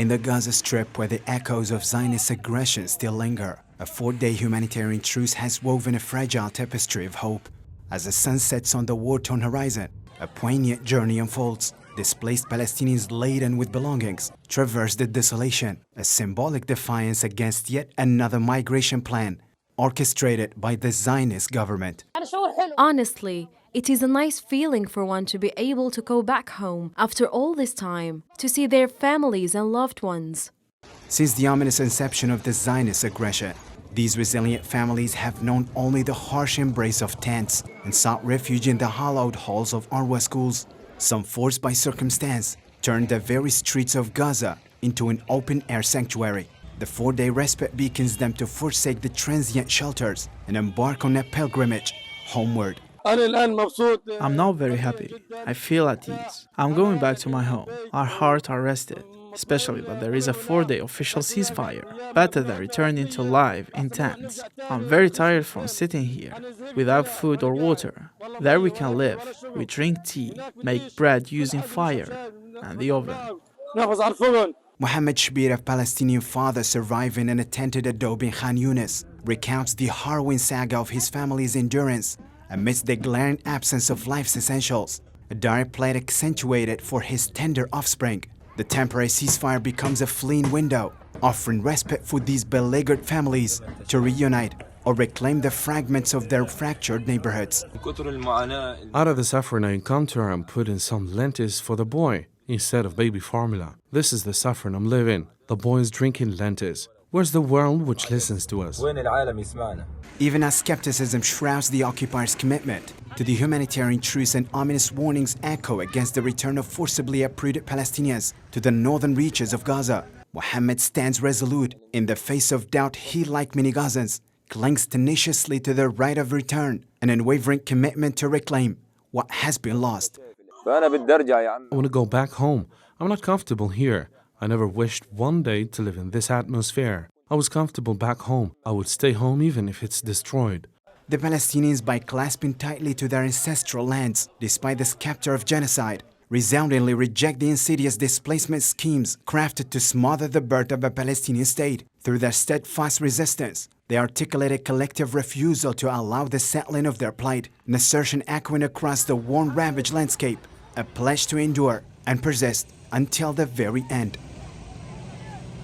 In the Gaza Strip, where the echoes of Zionist aggression still linger, a 4-day humanitarian truce has woven a fragile tapestry of hope. As the sun sets on the war-torn horizon, a poignant journey unfolds. Displaced Palestinians laden with belongings traverse the desolation, a symbolic defiance against yet another migration plan orchestrated by the Zionist government. Honestly, it is a nice feeling for one to be able to go back home after all this time, to see their families and loved ones. Since the ominous inception of the Zionist aggression, these resilient families have known only the harsh embrace of tents and sought refuge in the hollowed halls of Arwa schools. Some, forced by circumstance, turned the very streets of Gaza into an open-air sanctuary. The 4-day respite beacons them to forsake the transient shelters and embark on a pilgrimage homeward. I'm now very happy. I feel at ease. I'm going back to my home. Our hearts are rested, especially that there is a 4-day official ceasefire, better than returning to life in tents. I'm very tired from sitting here, without food or water. There we can live. We drink tea, make bread using fire and the oven. Mohammed Shbir, a Palestinian father surviving in a tented adobe in Khan Yunis, recounts the harrowing saga of his family's endurance amidst the glaring absence of life's essentials, a dire plight accentuated for his tender offspring. The temporary ceasefire becomes a fleeing window, offering respite for these beleaguered families to reunite or reclaim the fragments of their fractured neighborhoods. Out of the suffering I encounter, I'm putting some lentils for the boy instead of baby formula. This is the suffering I'm living. The boy is drinking lentils. Where's the world which listens to us? Even as skepticism shrouds the occupiers' commitment to the humanitarian truce and ominous warnings echo against the return of forcibly uprooted Palestinians to the northern reaches of Gaza, Mohammed stands resolute. In the face of doubt, he, like many Gazans, clings tenaciously to the right of return, an unwavering commitment to reclaim what has been lost. I want to go back home. I'm not comfortable here. I never wished one day to live in this atmosphere. I was comfortable back home. I would stay home even if it's destroyed. The Palestinians, by clasping tightly to their ancestral lands, despite the scepter of genocide, resoundingly reject the insidious displacement schemes crafted to smother the birth of a Palestinian state. Through their steadfast resistance, they articulate a collective refusal to allow the settling of their plight, an assertion echoing across the war-ravaged landscape, a pledge to endure and persist until the very end.